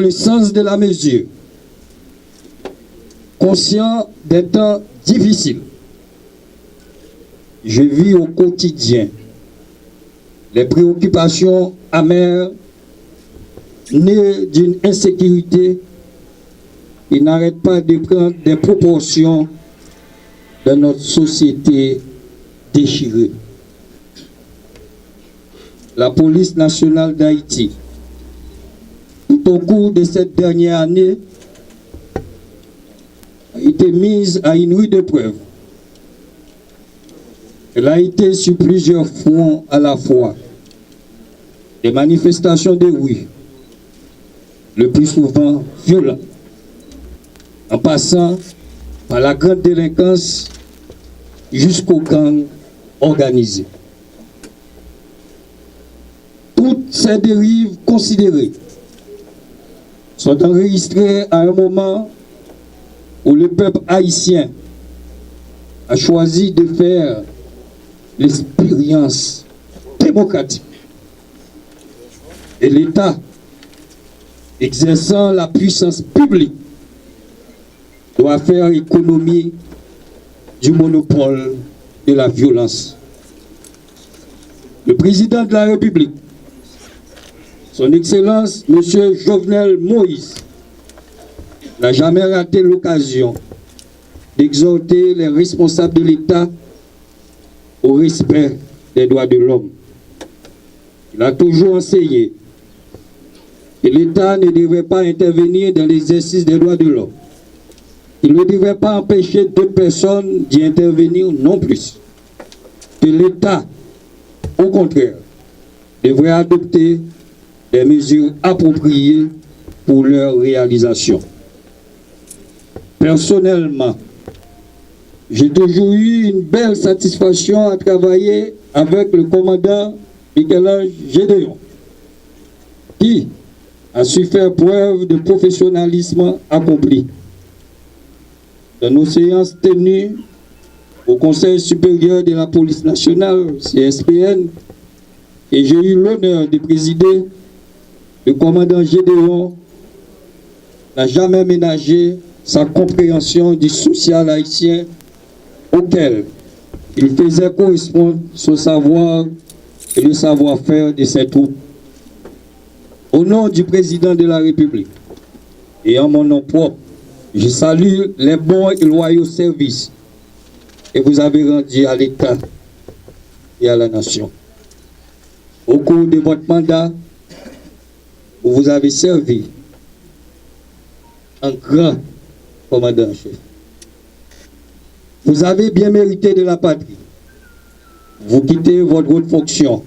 le sens de la mesure, conscient des temps difficiles. Je vis au quotidien les préoccupations amères nées d'une insécurité qui n'arrête pas de prendre des proportions dans notre société déchirée. La police nationale d'Haïti, tout au cours de cette dernière année, a été mise à une rude épreuve. Elle a été sur plusieurs fronts à la fois. Des manifestations de rue, le plus souvent violentes, en passant par la grande délinquance jusqu'aux gangs organisés. Toutes ces dérives considérées sont enregistrées à un moment où le peuple haïtien a choisi de faire l'expérience démocratique et l'État, exerçant la puissance publique, doit faire économie du monopole de la violence. Le président de la République, son Excellence, M. Jovenel Moïse, n'a jamais raté l'occasion d'exhorter les responsables de l'État au respect des droits de l'homme. Il a toujours enseigné que l'État ne devrait pas intervenir dans l'exercice des droits de l'homme. Il ne devrait pas empêcher d'autres personnes d'y intervenir non plus. Que l'État, au contraire, devrait adopter des mesures appropriées pour leur réalisation. Personnellement, j'ai toujours eu une belle satisfaction à travailler avec le commandant Michel-Ange Gédéon, qui a su faire preuve de professionnalisme accompli. Dans nos séances tenues au Conseil supérieur de la police nationale, CSPN, et j'ai eu l'honneur de présider, le commandant Gédéon n'a jamais ménagé sa compréhension du social haïtien auquel il faisait correspondre son savoir et le savoir-faire de ses troupes. Au nom du président de la République et en mon nom propre, je salue les bons et loyaux services que vous avez rendus à l'État et à la nation. Au cours de votre mandat, vous vous avez servi un grand commandant-chef. Vous avez bien mérité de la patrie. Vous quittez votre haute fonction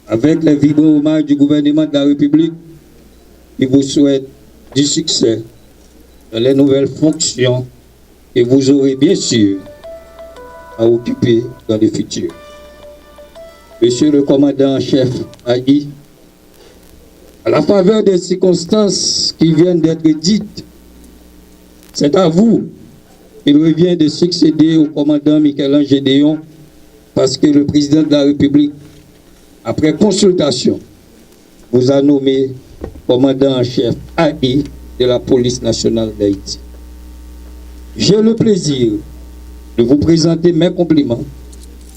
avec les vibrants hommages du gouvernement de la République qui vous souhaite du succès dans les nouvelles fonctions que vous aurez bien sûr à occuper dans le futur. Monsieur le commandant-chef Haïti, à la faveur des circonstances qui viennent d'être dites, c'est à vous qu'il revient de succéder au commandant Michel-Ange Gédéon parce que le président de la République, après consultation, vous a nommé commandant en chef AI de la police nationale d'Haïti. J'ai le plaisir de vous présenter mes compliments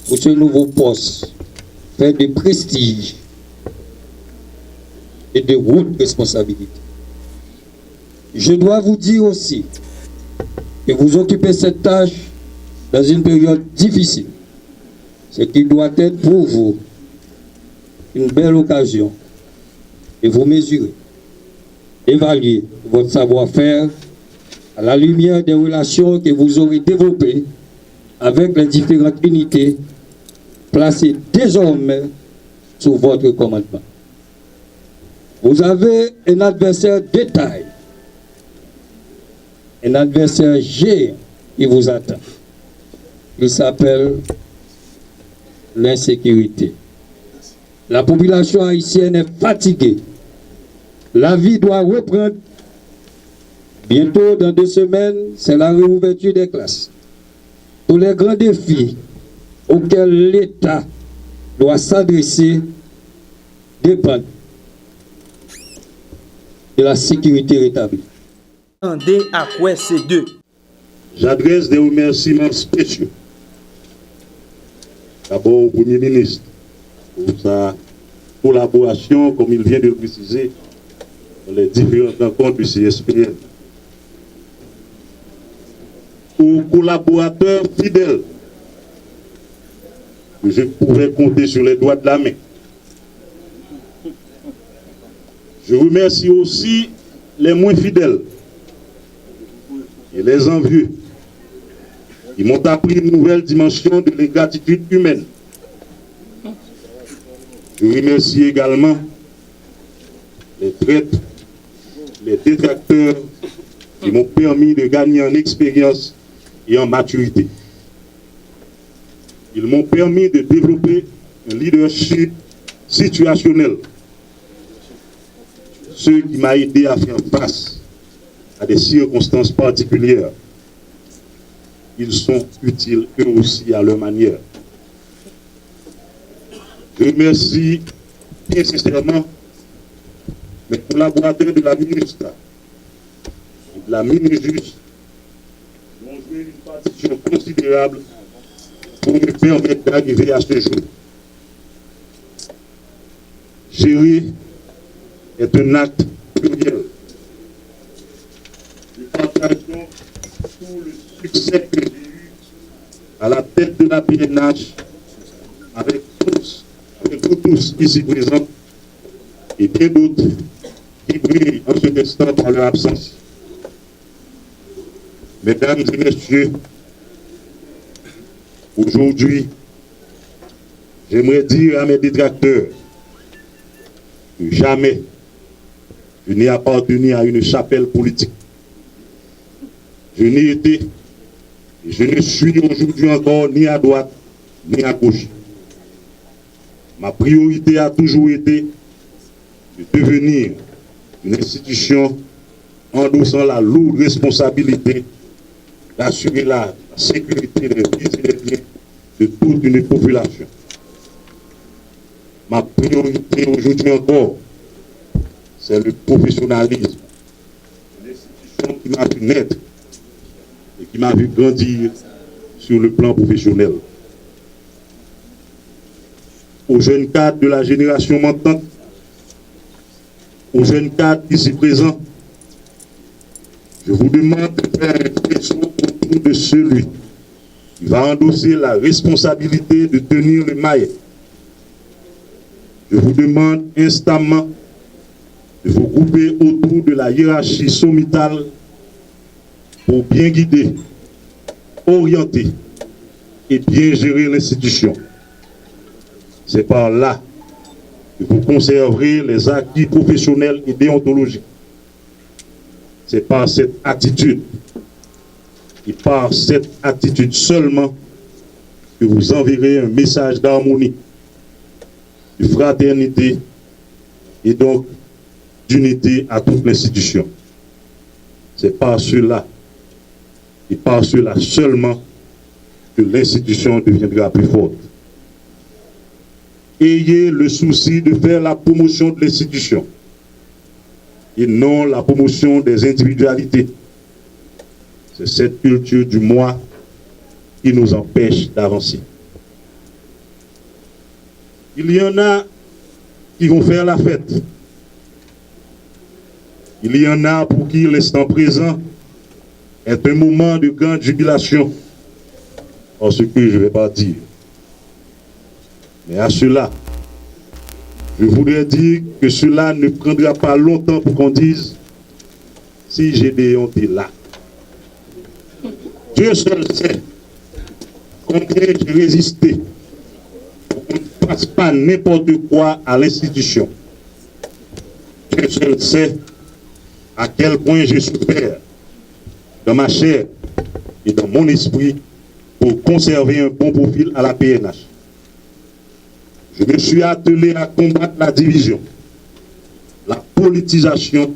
pour ce nouveau poste fait de prestige et de haute responsabilité. Je dois vous dire aussi que vous occupez cette tâche dans une période difficile, ce qui doit être pour vous une belle occasion de vous mesurer, d'évaluer votre savoir-faire à la lumière des relations que vous aurez développées avec les différentes unités placées désormais sous votre commandement. Vous avez un adversaire de taille, un adversaire géant qui vous attend. Il s'appelle l'insécurité. La population haïtienne est fatiguée. La vie doit reprendre. Bientôt, dans 2 semaines, c'est la réouverture des classes. Tous les grands défis auxquels l'État doit s'adresser dépendent de la sécurité rétablie. Attendez à quoi ces deux. J'adresse des remerciements spéciaux. D'abord au Premier ministre pour sa collaboration, comme il vient de le préciser, dans les différentes rencontres du CSPN. Aux collaborateurs fidèles, que je pouvais compter sur les doigts de la main. Je remercie aussi les moins fidèles et les envieux qui m'ont appris une nouvelle dimension de l'ingratitude humaine. Je remercie également les traîtres, les détracteurs qui m'ont permis de gagner en expérience et en maturité. Ils m'ont permis de développer un leadership situationnel, ce qui m'a aidé à faire face à des circonstances particulières. Ils sont utiles eux aussi à leur manière. Je remercie bien sincèrement mes collaborateurs de la MINUSTA et de la MINUJUST qui ont joué une partition considérable pour me permettre d'arriver à ce jour. Gérer est un acte pluriel. Je partage donc tout le succès que j'ai eu à la tête de la PNH avec vous tous ici présents et bien d'autres qui brillent en cet instant par leur absence. Mesdames et messieurs, aujourd'hui, j'aimerais dire à mes détracteurs que jamais je n'ai appartenu à une chapelle politique. Je n'ai été et je ne suis aujourd'hui encore ni à droite ni à gauche. Ma priorité a toujours été de devenir une institution endossant la lourde responsabilité d'assurer la sécurité des vies et des biens de toute une population. Ma priorité aujourd'hui encore, c'est le professionnalisme. L'institution qui m'a vu naître et qui m'a vu grandir sur le plan professionnel. Aux jeunes cadres de la génération montante, aux jeunes cadres ici présents, je vous demande de faire un faisceau autour de celui qui va endosser la responsabilité de tenir le maillet. Je vous demande instamment de vous grouper autour de la hiérarchie sommitale pour bien guider, orienter et bien gérer l'institution. C'est par là que vous conserverez les acquis professionnels et déontologiques. C'est par cette attitude et par cette attitude seulement que vous enverrez un message d'harmonie, de fraternité et donc d'unité à toute l'institution. C'est par cela et par cela seulement que l'institution deviendra plus forte. Ayez le souci de faire la promotion de l'institution et non la promotion des individualités. C'est cette culture du moi qui nous empêche d'avancer. Il y en a qui vont faire la fête. Il y en a pour qui l'instant présent est un moment de grande jubilation, en ce que je ne vais pas dire. Mais à cela, je voudrais dire que cela ne prendra pas longtemps pour qu'on dise si Gédéon est là. Dieu seul sait combien j'ai résisté pour qu'on ne fasse pas n'importe quoi à l'institution. Dieu seul sait à quel point j'ai souffert dans ma chair et dans mon esprit pour conserver un bon profil à la PNH. Je me suis attelé à combattre la division, la politisation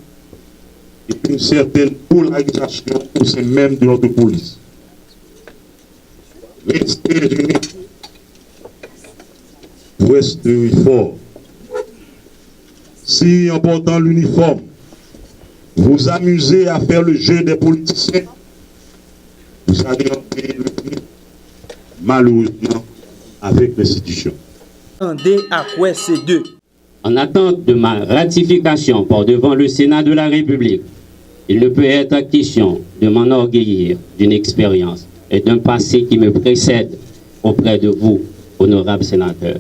et une certaine polarisation au sein même de notre police. Rester unis, rester fort. Si en portant l'uniforme, vous amusez à faire le jeu des politiciens, vous allez entrer le prix, malheureusement, avec l'institution. Attendez à quoi ces deux. En attente de ma ratification par devant le Sénat de la République, il ne peut être question de m'enorgueillir d'une expérience et d'un passé qui me précède auprès de vous, honorables sénateurs.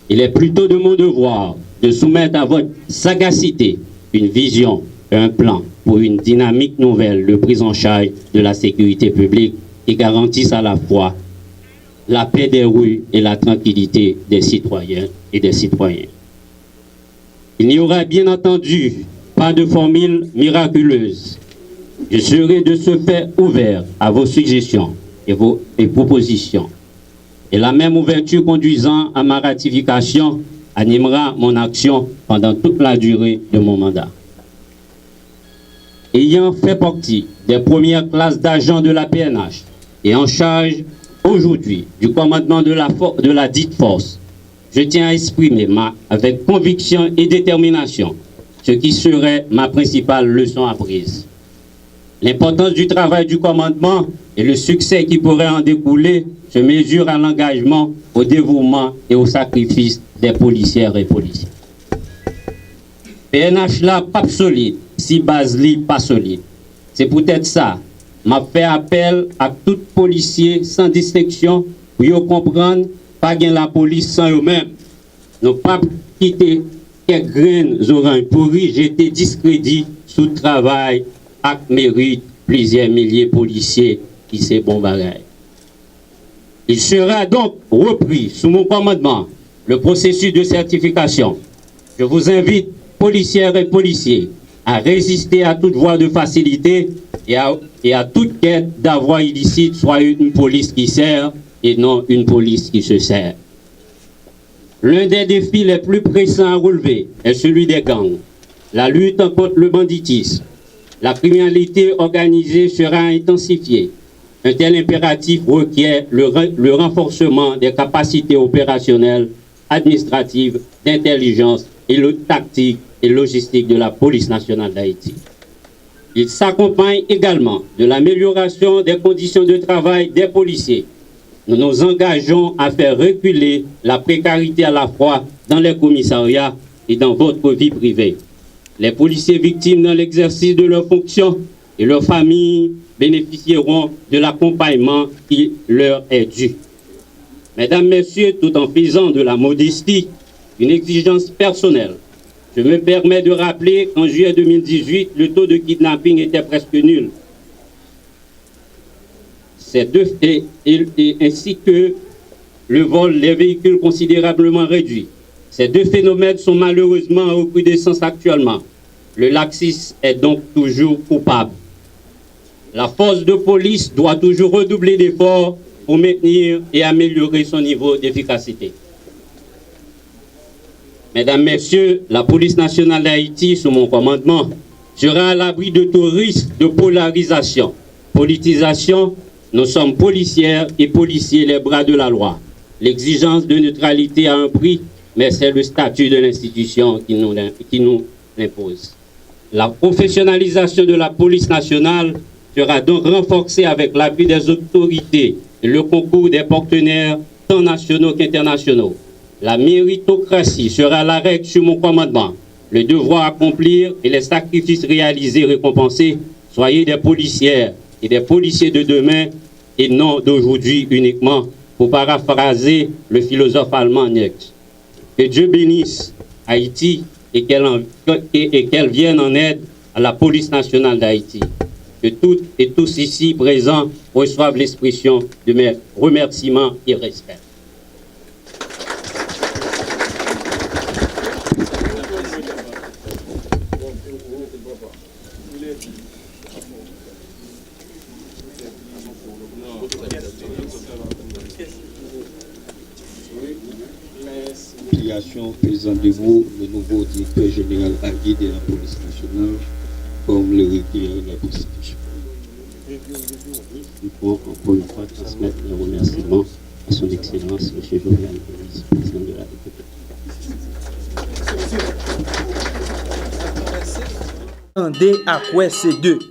Il est plutôt de mon devoir de soumettre à votre sagacité une vision et un plan pour une dynamique nouvelle de prise en charge de la sécurité publique qui garantisse à la fois la paix des rues et la tranquillité des citoyens et des citoyens. Il n'y aura bien entendu pas de formule miraculeuse. Je serai de ce fait ouvert à vos suggestions et propositions. Et la même ouverture conduisant à ma ratification animera mon action pendant toute la durée de mon mandat. Ayant fait partie des premières classes d'agents de la PNH et en charge aujourd'hui du commandement de la dite force, je tiens à exprimer avec conviction et détermination ce qui serait ma principale leçon apprise. L'importance du travail du commandement et le succès qui pourrait en découler se mesurent à l'engagement, au dévouement et au sacrifice des policières et policiers. PNH là, pas solide, si base li pas solide. C'est peut-être ça. M'a fait appel à tout policier sans distinction pour comprendre pas gain la police sans eux-mêmes. Nous pas quitter quelques graines oranges pourries, jeter discrédit sous travail ak mérite plusieurs milliers de policiers qui c'est bon bagage. Il sera donc repris sous mon commandement le processus de certification. Je vous invite, policières et policiers, à résister à toute voie de facilité et à toute quête d'avoir illicite, soit une police qui sert et non une police qui se sert. L'un des défis les plus pressants à relever est celui des gangs. La lutte contre le banditisme. La criminalité organisée sera intensifiée. Un tel impératif requiert le renforcement des capacités opérationnelles, administratives, d'intelligence et le tactique et logistique de la police nationale d'Haïti. Il s'accompagne également de l'amélioration des conditions de travail des policiers. Nous nous engageons à faire reculer la précarité à la fois dans les commissariats et dans votre vie privée. Les policiers victimes dans l'exercice de leurs fonctions et leurs familles bénéficieront de l'accompagnement qui leur est dû. Mesdames, Messieurs, tout en faisant de la modestie une exigence personnelle, je me permets de rappeler qu'en juillet 2018, le taux de kidnapping était presque nul. Ainsi que le vol des véhicules considérablement réduit. Ces deux phénomènes sont malheureusement en recrudescence actuellement. Le laxisme est donc toujours coupable. La force de police doit toujours redoubler d'efforts pour maintenir et améliorer son niveau d'efficacité. Mesdames, Messieurs, la police nationale d'Haïti, sous mon commandement, sera à l'abri de tout risque de polarisation, politisation. Nous sommes policières et policiers les bras de la loi. L'exigence de neutralité a un prix, mais c'est le statut de l'institution qui nous l'impose. La professionnalisation de la police nationale sera donc renforcée avec l'appui des autorités et le concours des partenaires tant nationaux qu'internationaux. La méritocratie sera la règle sur mon commandement. Le devoir à accomplir et les sacrifices réalisés récompensés. Soyez des policières et des policiers de demain et non d'aujourd'hui uniquement, pour paraphraser le philosophe allemand Nietzsche. Que Dieu bénisse Haïti et qu'elle vienne en aide à la police nationale d'Haïti. Que toutes et tous ici présents reçoivent l'expression de mes remerciements et respect. Présent de vous le nouveau directeur général allié de la police nationale, comme le requiert la Constitution. Il faut encore une fois transmettre les remerciements à son Excellence, M. Jovenel Moïse, président de la République. Tendez à quoi c'est deux.